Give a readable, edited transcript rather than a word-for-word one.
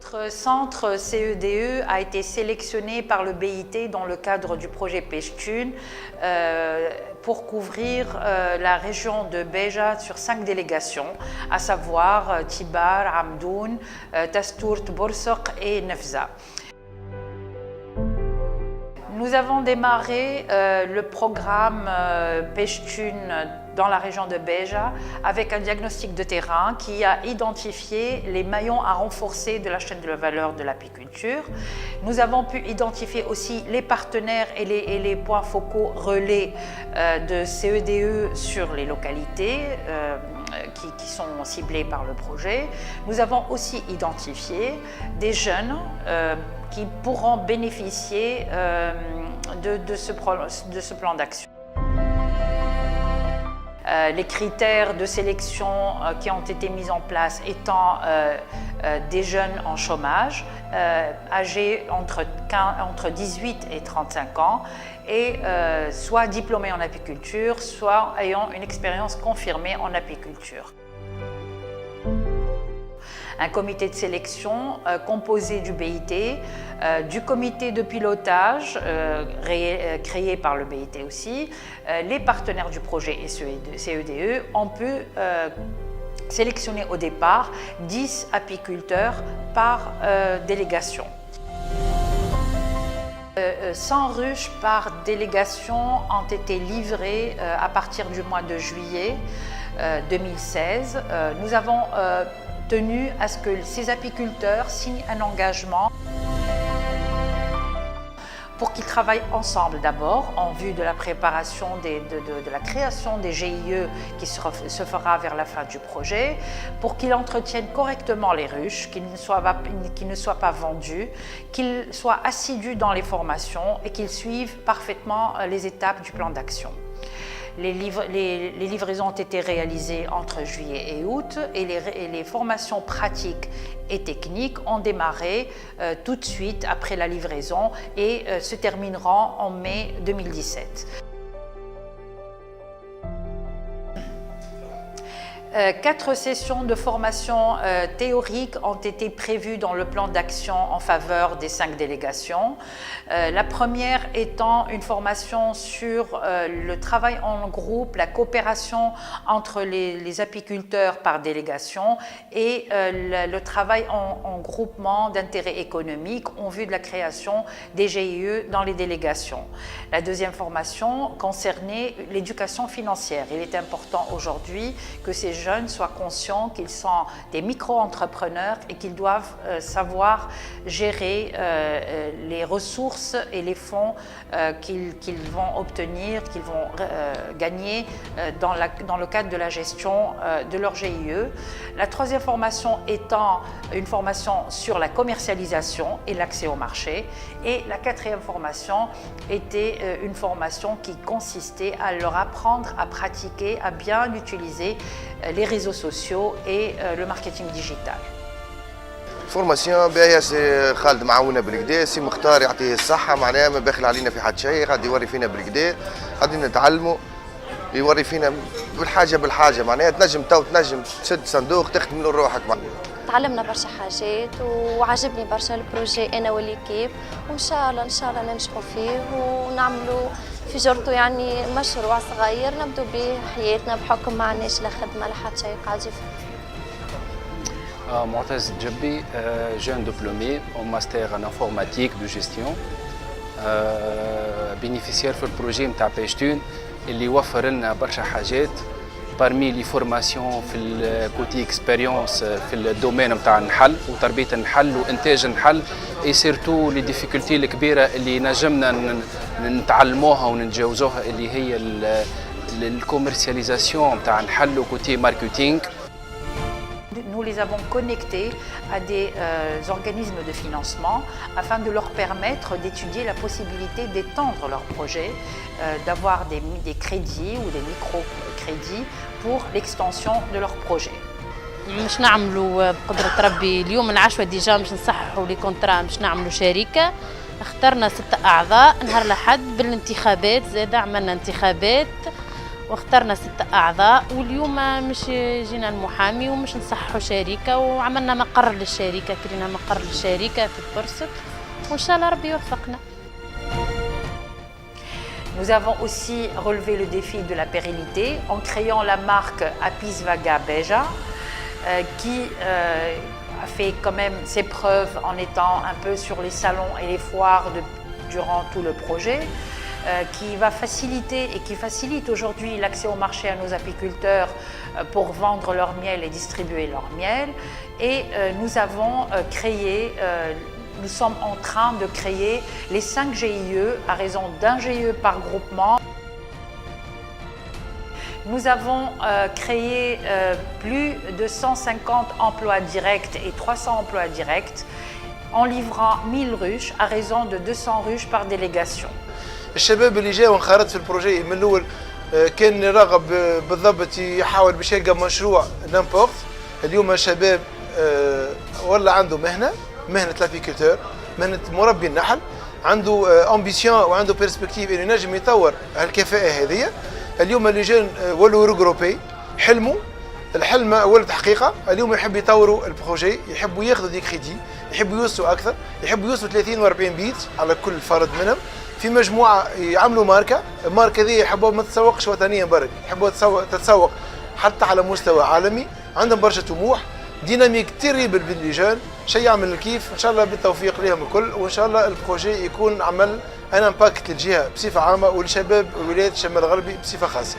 Notre centre CEDE a été sélectionné par le BIT dans le cadre du projet Peshtun pour couvrir la région de Béja sur 5 délégations, à savoir Tibar, Amdoun, Tastourt, Boursoq et Nefza. Nous avons démarré le programme Peshtun dans la région de Béja avec un diagnostic de terrain qui a identifié les maillons à renforcer de la chaîne de valeur de l'apiculture. Nous avons pu identifier aussi les partenaires et les points focaux relais de CEDE sur les localités qui sont ciblées par le projet. Nous avons aussi identifié des jeunes qui pourront bénéficier de ce plan d'action. Les critères de sélection qui ont été mis en place étant des jeunes en chômage, âgés entre 18 et 35 ans, et soit diplômés en apiculture, soit ayant une expérience confirmée en apiculture. Un comité de sélection composé du BIT, du comité de pilotage créé par le BIT aussi, les partenaires du projet et CEDE ont pu sélectionner au départ 10 apiculteurs par délégation. 100 ruches par délégation ont été livrées à partir du mois de juillet 2016. Nous avons tenu à ce que ces apiculteurs signent un engagement pour qu'ils travaillent ensemble d'abord en vue de la préparation de la création des GIE qui se fera vers la fin du projet, pour qu'ils entretiennent correctement les ruches, qu'ils ne soient pas vendus, qu'ils soient assidus dans les formations et qu'ils suivent parfaitement les étapes du plan d'action. Les livraisons ont été réalisées entre juillet et août et les formations pratiques et techniques ont démarré tout de suite après la livraison et se termineront en mai 2017. 4 sessions de formation théorique ont été prévues dans le plan d'action en faveur des 5 délégations. La première étant une formation sur le travail en groupe, la coopération entre les apiculteurs par délégation et le travail en groupement d'intérêt économique en vue de la création des GIE dans les délégations. La deuxième formation concernait l'éducation financière. Il est important aujourd'hui que ces jeunes soient conscients qu'ils sont des micro-entrepreneurs et qu'ils doivent savoir gérer les ressources et les fonds qu'ils vont obtenir, qu'ils vont gagner dans le cadre de la gestion de leur GIE. La troisième formation étant une formation sur la commercialisation et l'accès au marché. Et la quatrième formation était une formation qui consistait à leur apprendre à pratiquer, à bien utiliser les réseaux sociaux et le marketing digital. فورماسيون باهيه سي خالد معاونا بالكدا، سي مختار يعطيه الصحه، معناها ما باخل علينا في حد شيء، قاعد يوري فينا بالكدا، قاعدين نتعلموا، يوري فينا بالحاجه معناها تنجم تشد صندوق تخدم له روحك. تعلمنا برشا حاجات وعجبني برشا البروجي انا والكيب، وان شاء الله ننجحوا فيه ونعملوا في جرته يعني مشروع صغير نبدو به حياتنا بحكم ما عندناش لا خدمه لا حتى شيء قاعد يفهم. معتز الجبي jeune diplômé en master en informatique de gestion, bénéficiaire في البروجي نتاع بيشتون اللي يوفر لنا برشا حاجات parmi les formations في الكوتي اكسبيريونس في الدومين نتاع النحل وتربيه النحل وانتاج النحل اي سيرتو لي ديفيكولتي الكبيره اللي نجمنا نتعلموها ونتجاوزوها اللي هي الكوميرسياليزاسيون نتاع النحل وكوتي ماركتينغ. Nous les avons connectés à des organismes de financement afin de leur permettre d'étudier la possibilité d'étendre leur projet, d'avoir des crédits ou des micro-crédits pour l'extension de leur projet. مش نعملوا بقدرة ربي اليوم العشوة ديجا مش نصححوا لي كونترا مش نعملوا شركة. اخترنا 6 أعضاء نهار الأحد بالانتخابات زاد عملنا انتخابات واخترنا 6 أعضاء، واليوم مش جينا المحامي ومش نصححوا شركة، وعملنا مقر للشركة، كرينا مقر للشركة في بورسك، وإن شاء الله ربي يوفقنا. Nous avons aussi relevé le défi de la pérennité en créant la marque Apis Vaga Beja, qui a fait quand même ses preuves en étant un peu sur les salons et les foires durant tout le projet, qui va faciliter et qui facilite aujourd'hui l'accès au marché à nos apiculteurs pour vendre leur miel et distribuer leur miel. Et nous avons créé nous sommes en train de créer les 5 GIE à raison d'un GIE par groupement. Nous avons créé plus de 150 emplois directs et 300 emplois directs en livrant 1000 ruches à raison de 200 ruches par délégation. الشباب اللي جاوا انخرط في البروجي من الاول كان راغب بالضبط يحاول باش يلقى مشروع نامبورت. اليوم الشباب ولا عنده مهنة لابيكولتور، مهنة مربي النحل، عنده امبيسيون وعنده بيرسبكتيف انه ينجم يطور هالكفاءة هذه. اليوم اللي جان ولوا ريغروبي، حلموا الحلم ولد حقيقة. اليوم يحب يطوروا البروجي، يحبوا ياخذوا دي كريدي، يحبوا يوصلوا أكثر، يحبوا يوصلوا 30 و 40 بيت على كل فرد منهم في مجموعة، يعملوا ماركة. الماركة ذي يحبوا ما تتسوقش وطنيا برك، يحبوا تتسوق حتى على مستوى عالمي. عندهم برشا طموح، ديناميك تيريبل باللجان، شيء يعمل الكيف. ان شاء الله بالتوفيق لهم الكل، وان شاء الله البروجي يكون عمل ان امباكت للجهه بصفه عامه ولشباب ولايات الشمال الغربي بصفه خاصه.